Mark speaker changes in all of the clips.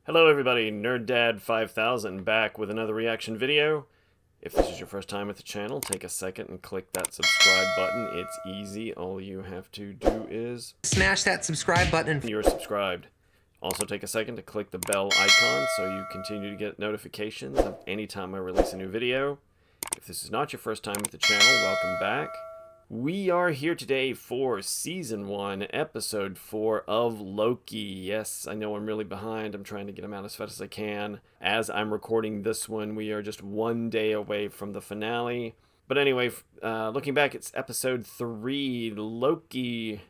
Speaker 1: Hello everybody, NerdDad5000 back with another reaction video. If this is your first time at the channel, take a second and click that subscribe button. It's easy. All you have to do is
Speaker 2: smash that subscribe button.
Speaker 1: You're subscribed. Also take a second to click the bell icon so you continue to get notifications of any time I release a new video. If this is not your first time at the channel, welcome back. We are here today for Season 1, Episode 4 of Loki. Yes, I know I'm really behind. I'm trying to get them out as fast as I can. As I'm recording this one, we are just one day away from the finale. But anyway, looking back, it's Episode 3. Loki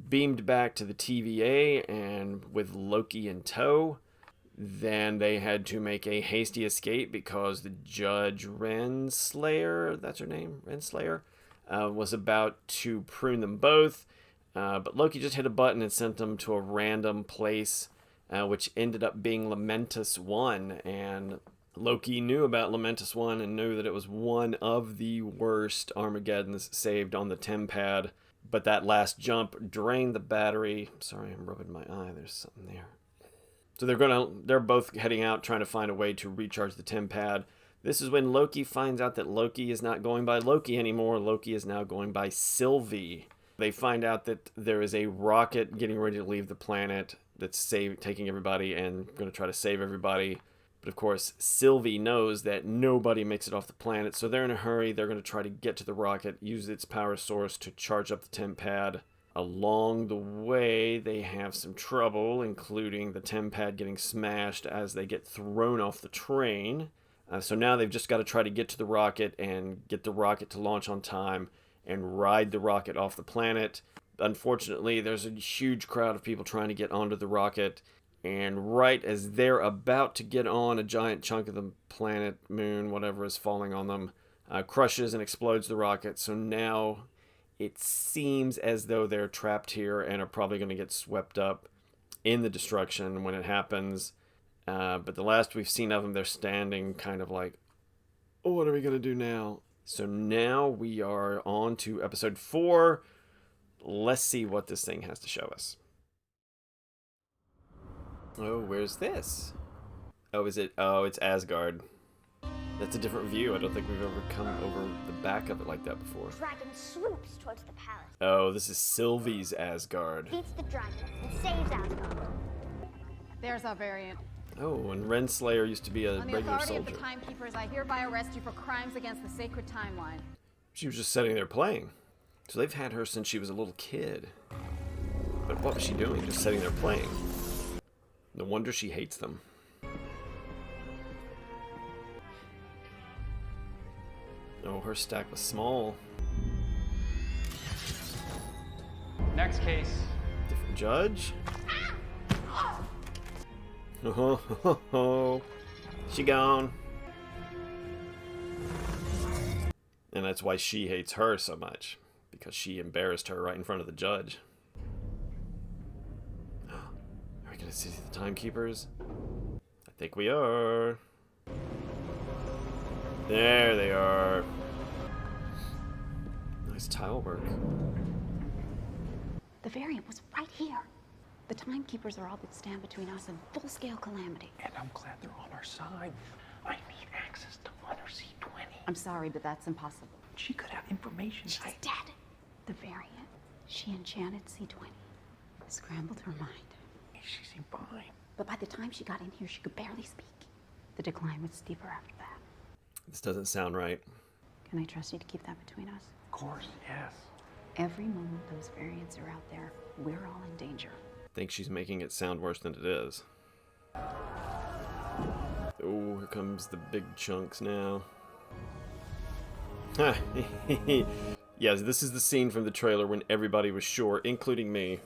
Speaker 1: beamed back to the TVA, and with Loki in tow, then they had to make a hasty escape because the Judge Renslayer, that's her name, Renslayer, was about to prune them both, but Loki just hit a button and sent them to a random place, which ended up being Lamentis 1, and Loki knew about Lamentis 1 and knew that it was one of the worst Armageddons saved on the TemPad, but that last jump drained the battery. Sorry, I'm rubbing my eye, there's something there. So they're both heading out trying to find a way to recharge the TemPad. This is when Loki finds out that Loki is not going by Loki anymore. Loki is now going by Sylvie. They find out that there is a rocket getting ready to leave the planet that's taking everybody and going to try to save everybody. But of course, Sylvie knows that nobody makes it off the planet, so they're in a hurry. They're going to try to get to the rocket, use its power source to charge up the TemPad. Along the way, they have some trouble, including the TemPad getting smashed as they get thrown off the train. So now they've just got to try to get to the rocket and get the rocket to launch on time and ride the rocket off the planet. Unfortunately, there's a huge crowd of people trying to get onto the rocket, and right as they're about to get on, a giant chunk of the planet, moon, whatever is falling on them, crushes and explodes the rocket. So now it seems as though they're trapped here and are probably going to get swept up in the destruction when it happens. But the last we've seen of them, they're standing kind of like, oh, what are we going to do now? So now we are on to Episode 4. Let's see what this thing has to show us. Oh, where's this? Oh, is it? Oh, it's Asgard. That's a different view. I don't think we've ever come over the back of it like that before.
Speaker 3: Dragon swoops towards the palace.
Speaker 1: Oh, this is Sylvie's Asgard.
Speaker 3: Beats the dragon and saves Asgard.
Speaker 4: There's our variant.
Speaker 1: Oh, and Renslayer used to be a
Speaker 4: On the
Speaker 1: regular
Speaker 4: authority
Speaker 1: soldier.
Speaker 4: of the Timekeepers, I hereby arrest you for crimes against the sacred timeline.
Speaker 1: She was just sitting there playing. So they've had her since she was a little kid. But what was she doing? Just sitting there playing. No wonder she hates them. Oh, her stack was small.
Speaker 5: Next case.
Speaker 1: Different judge. Oh, she gone. And that's why she hates her so much, because she embarrassed her right in front of the judge. Are we gonna see the timekeepers? I think we are. There they are. Nice tile work.
Speaker 6: The variant was right here. The Timekeepers are all that stand between us and full-scale calamity.
Speaker 5: And I'm glad they're on our side. I need access to Mother C20.
Speaker 6: I'm sorry, but that's impossible.
Speaker 5: She could have information.
Speaker 6: She's dead. The variant, she enchanted C20, scrambled her mind.
Speaker 5: She seemed fine.
Speaker 6: But by the time she got in here, she could barely speak. The decline was steeper after that.
Speaker 1: This doesn't sound right.
Speaker 6: Can I trust you to keep that between us?
Speaker 5: Of course, yes.
Speaker 6: Every moment those variants are out there, we're all in danger.
Speaker 1: I think she's making it sound worse than it is. Oh, here comes the big chunks now. Yes, this is the scene from the trailer when everybody was sure, including me,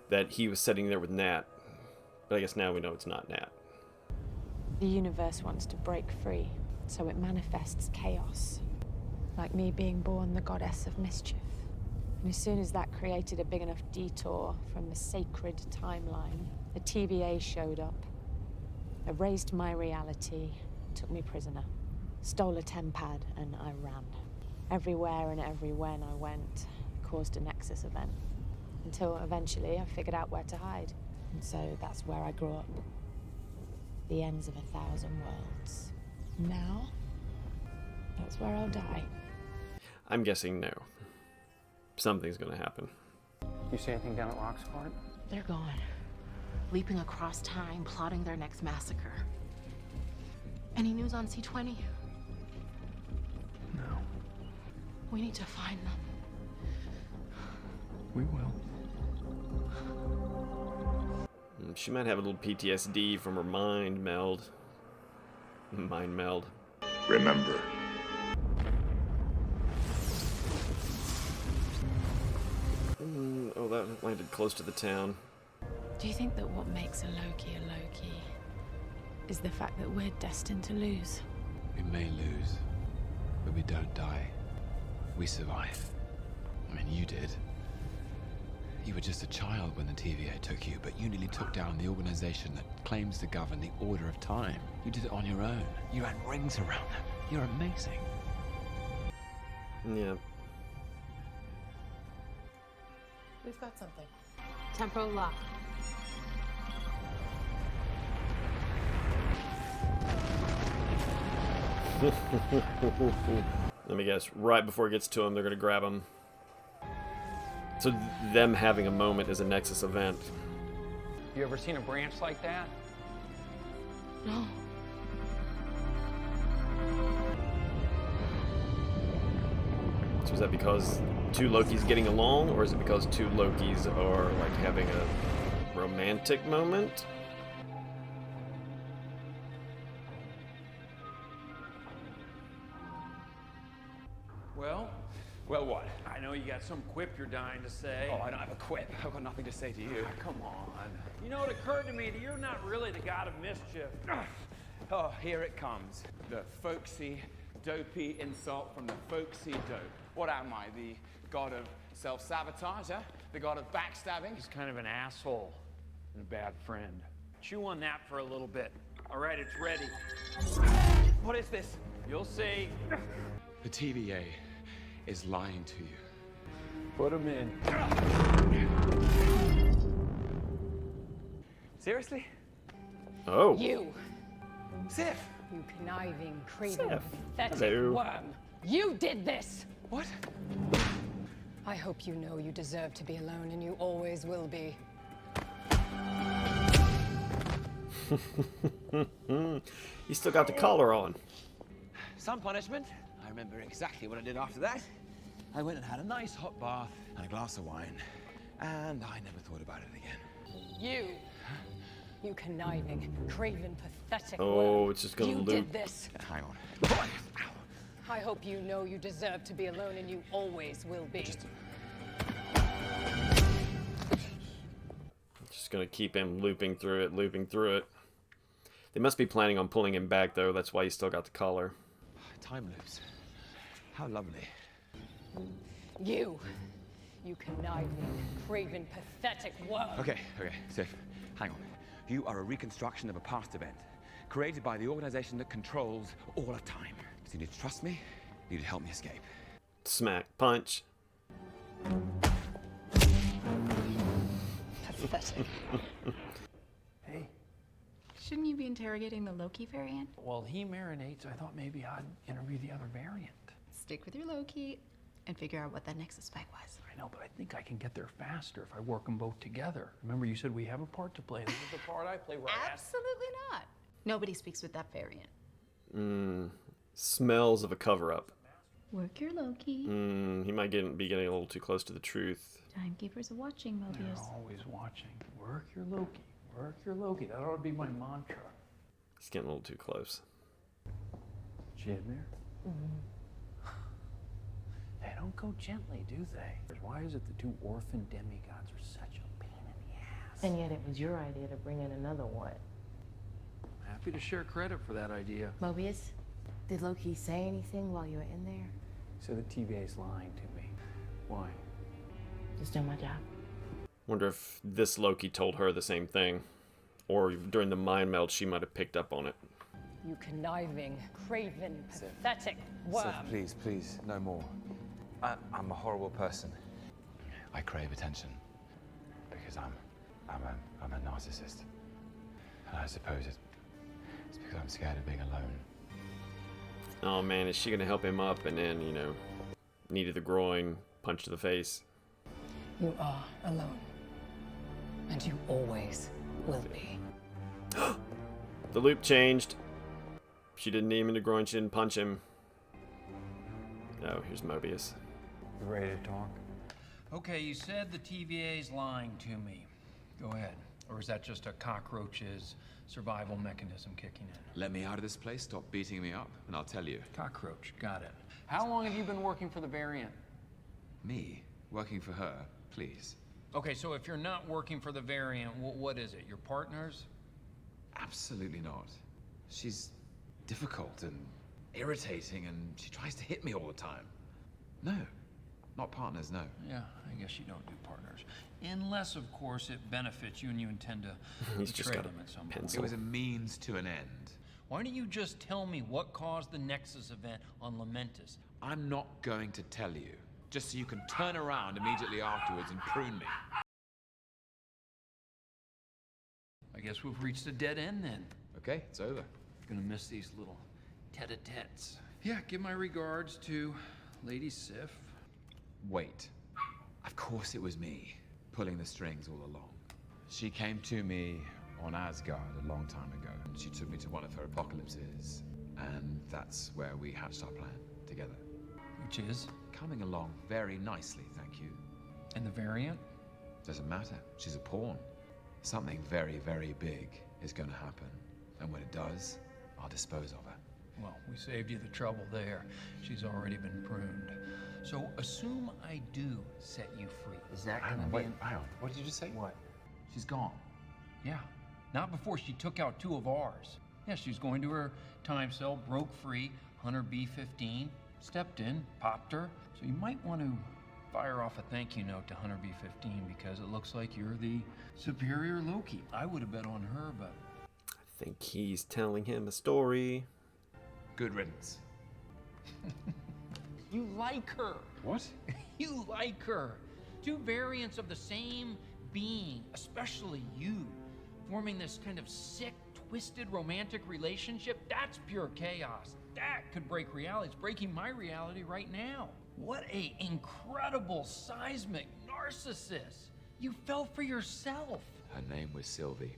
Speaker 1: that he was sitting there with Nat. But I guess now we know it's not Nat.
Speaker 7: The universe wants to break free, so it manifests chaos. Like me being born the goddess of mischief. And as soon as that created a big enough detour from the sacred timeline, the TVA showed up, erased my reality, took me prisoner, stole a TemPad, and I ran. Everywhere and every when I went, caused a Nexus Event. Until eventually I figured out where to hide. And so that's where I grew up. the ends of 1,000 worlds. Now, that's where I'll die.
Speaker 1: I'm guessing no. Something's gonna happen.
Speaker 5: You see anything down at Roxford?
Speaker 2: They're gone. Leaping across time, plotting their next massacre. Any news on C20?
Speaker 5: No.
Speaker 2: We need to find them.
Speaker 5: We will.
Speaker 1: She might have a little PTSD from her mind meld. Mind meld.
Speaker 8: Remember.
Speaker 1: Oh, that landed close to the town.
Speaker 7: Do you think that what makes a Loki is the fact that we're destined to lose?
Speaker 9: We may lose, but we don't die. We survive. I mean, you did. You were just a child when the TVA took you, but you nearly took down the organization that claims to govern the order of time. You did it on your own. You ran rings around them. You're amazing.
Speaker 1: Yeah.
Speaker 2: We've got something. Temporal lock.
Speaker 1: Let me guess. Right before it gets to him, they're gonna grab him. So them having a moment is a Nexus event.
Speaker 5: You ever seen a branch like that?
Speaker 2: No.
Speaker 1: So is that because two Lokis getting along, or is it because two Lokis are like having a romantic moment?
Speaker 10: Well, what? I know you got some quip you're dying to say.
Speaker 11: Oh, I don't have a quip. I've got nothing to say to you.
Speaker 10: Come on. You know, it occurred to me that you're not really the God of Mischief.
Speaker 11: Oh, here it comes. The folksy, dopey insult from the folksy dope. What am I, the god of self-sabotage, huh? The god of backstabbing?
Speaker 10: He's kind of an asshole and a bad friend. Chew on that for a little bit. All right, it's ready.
Speaker 11: What is this?
Speaker 10: You'll see.
Speaker 9: The TVA is lying to you.
Speaker 10: Put him in.
Speaker 11: Seriously?
Speaker 1: Oh.
Speaker 4: You.
Speaker 11: Sif!
Speaker 4: You conniving, craving,
Speaker 1: Sif.
Speaker 4: pathetic
Speaker 1: Hello.
Speaker 4: worm. You did this!
Speaker 11: What?
Speaker 4: I hope you know you deserve to be alone, and you always will be.
Speaker 1: He still got the collar on.
Speaker 11: Some punishment. I remember exactly what I did after that. I went and had a nice hot bath and a glass of wine, and I never thought about it again.
Speaker 4: You conniving, craven, pathetic
Speaker 1: Oh,
Speaker 4: worm.
Speaker 1: it's just gonna
Speaker 4: You
Speaker 1: loop.
Speaker 4: did this.
Speaker 11: Hang on.
Speaker 4: I hope you know you deserve to be alone, and you always will be.
Speaker 1: Just gonna keep him looping through it. They must be planning on pulling him back, though. That's why he's still got the collar.
Speaker 11: Time loops. How lovely.
Speaker 4: You conniving, craven, pathetic worm.
Speaker 11: Okay, Sif, hang on. You are a reconstruction of a past event, created by the organization that controls all of time. So you need to trust me, you need to help me escape.
Speaker 1: Smack. Punch.
Speaker 4: Pathetic.
Speaker 5: Hey.
Speaker 6: Shouldn't you be interrogating the Loki variant?
Speaker 5: While he marinates, I thought maybe I'd interview the other variant.
Speaker 6: Stick with your Loki and figure out what that Nexus spec was.
Speaker 5: I know, but I think I can get there faster if I work them both together. Remember, you said we have a part to play. This is the part I play where I ask.
Speaker 6: Absolutely not. Nobody speaks with that variant.
Speaker 1: Smells of a cover-up.
Speaker 6: Work your Loki.
Speaker 1: He might be getting a little too close to the truth.
Speaker 6: Timekeepers are watching, Mobius.
Speaker 5: They're always watching. Work your Loki. Work your Loki. That ought to be my mantra.
Speaker 1: He's getting a little too close.
Speaker 5: Jidmir? They don't go gently, do they? Why is it the two orphan demigods are such a pain in the ass?
Speaker 2: And yet it was your idea to bring in another one.
Speaker 5: Happy to share credit for that idea.
Speaker 2: Mobius, did Loki say anything while you were in there?
Speaker 5: So the TVA's lying to me. Why?
Speaker 2: Just doing my job.
Speaker 1: Wonder if this Loki told her the same thing. Or during the mind meld, she might have picked up on it.
Speaker 4: You conniving, craven, pathetic worm.
Speaker 12: Sif, please, no more. I'm a horrible person.
Speaker 9: I crave attention because I'm a narcissist. And I suppose It's because I'm scared of being alone.
Speaker 1: Oh man, is she gonna help him up and then, you know, knee to the groin, punch to the face?
Speaker 4: You are alone. And you always will be.
Speaker 1: The loop changed. She didn't knee him in the groin, she didn't punch him. Oh, here's Mobius.
Speaker 12: You ready to talk?
Speaker 10: Okay, you said the TVA's lying to me. Go ahead. Or is that just a cockroach's survival mechanism kicking in?
Speaker 9: Let me out of this place, stop beating me up, and I'll tell you.
Speaker 10: Cockroach, got it. How long have you been working for the Variant?
Speaker 9: Me? Working for her? Please.
Speaker 10: Okay, so if you're not working for the Variant, what is it? Your partners?
Speaker 9: Absolutely not. She's difficult and irritating, and she tries to hit me all the time. No. Not partners, no.
Speaker 10: Yeah, I guess you don't do partners. Unless, of course, it benefits you and you intend to
Speaker 1: He's just
Speaker 10: betray
Speaker 1: got
Speaker 10: them
Speaker 1: a
Speaker 10: at some point.
Speaker 1: pencil.
Speaker 9: It was a means to an end.
Speaker 10: Why don't you just tell me what caused the Nexus event on Lamentis?
Speaker 9: I'm not going to tell you, just so you can turn around immediately afterwards and prune me.
Speaker 10: I guess we've reached a dead end then.
Speaker 9: Okay, it's over.
Speaker 10: Gonna miss these little tete-a-tetes. Yeah, give my regards to Lady Sif.
Speaker 9: Wait. Of course it was me, pulling the strings all along. She came to me on Asgard a long time ago, and she took me to one of her apocalypses. And that's where we hatched our plan, together.
Speaker 10: Which is?
Speaker 9: Coming along very nicely, thank you.
Speaker 10: And the Variant?
Speaker 9: Doesn't matter. She's a pawn. Something very, very big is gonna happen. And when it does, I'll dispose of her.
Speaker 10: Well, we saved you the trouble there. She's already been pruned. So assume I do set you free. Is that gonna be
Speaker 9: Hang on. What did you just say?
Speaker 10: What? She's gone. Yeah. Not before she took out 2 of ours. Yeah, she's going to her time cell, broke free, Hunter B-15, stepped in, popped her. So you might want to fire off a thank you note to Hunter B-15 because it looks like you're the superior Loki. I would have bet on her, but...
Speaker 1: I think he's telling him a story.
Speaker 9: Good riddance.
Speaker 10: You like her.
Speaker 9: What?
Speaker 10: You like her. 2 variants of the same being, especially you, forming this kind of sick, twisted romantic relationship. That's pure chaos. That could break reality. It's breaking my reality right now. What a incredible seismic narcissist. You fell for yourself.
Speaker 9: Her name was Sylvie.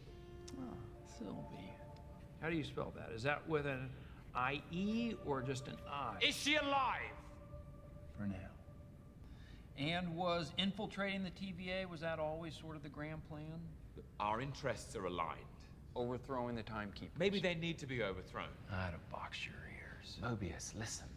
Speaker 10: Oh, Sylvie. How do you spell that? Is that with an I-E or just an I?
Speaker 11: Is she alive?
Speaker 10: For now. And was infiltrating the TVA, was that always sort of the grand plan?
Speaker 9: Our interests are aligned.
Speaker 10: Overthrowing the timekeepers.
Speaker 9: Maybe they need to be overthrown.
Speaker 10: I'd have boxed your ears.
Speaker 12: Mobius, listen.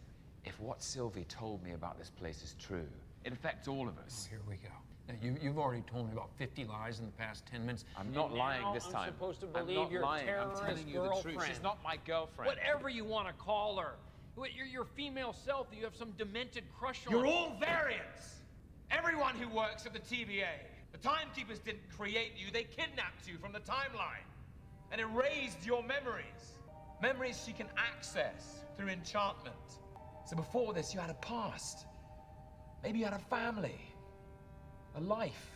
Speaker 12: If what Sylvie told me about this place is true, it affects all of us.
Speaker 10: Here we go. Now, you've already told me about 50 lies in the past 10 minutes.
Speaker 12: I'm not lying this time.
Speaker 10: I'm supposed to
Speaker 12: I'm
Speaker 10: believe
Speaker 12: not
Speaker 10: your
Speaker 12: lying.
Speaker 10: terrorist
Speaker 12: I'm telling you
Speaker 10: girlfriend.
Speaker 12: the truth. She's not my girlfriend.
Speaker 10: Whatever you want to call her. Your female self that you have some demented crush on.
Speaker 11: You're all variants. Everyone who works at the TVA. The timekeepers didn't create you. They kidnapped you from the timeline and erased your memories. Memories she can access through enchantment. So before this, you had a past. Maybe you had a family, a life.